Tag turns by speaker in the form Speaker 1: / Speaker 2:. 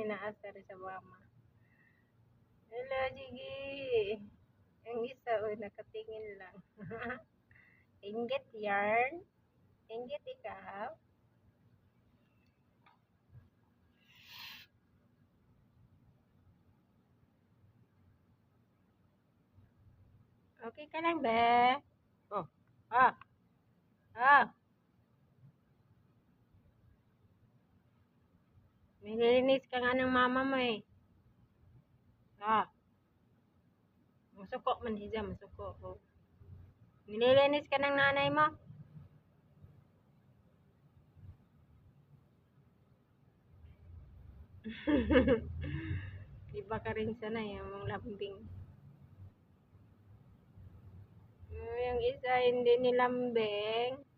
Speaker 1: Inaasar sa mama. Hello, Jiggy. Yung isa, nakatingin lang. Inggit yarn. Inggit ikaw. Okay ka lang, be? Oh. Ah. Ah. Nililinis ka nga ng mama mo eh. Ah. Masuko man siya, masuko. Oh. Nililinis ka ng nanay mo? Iba ka rin sana yung lambing. Yung isa hindi nilambing.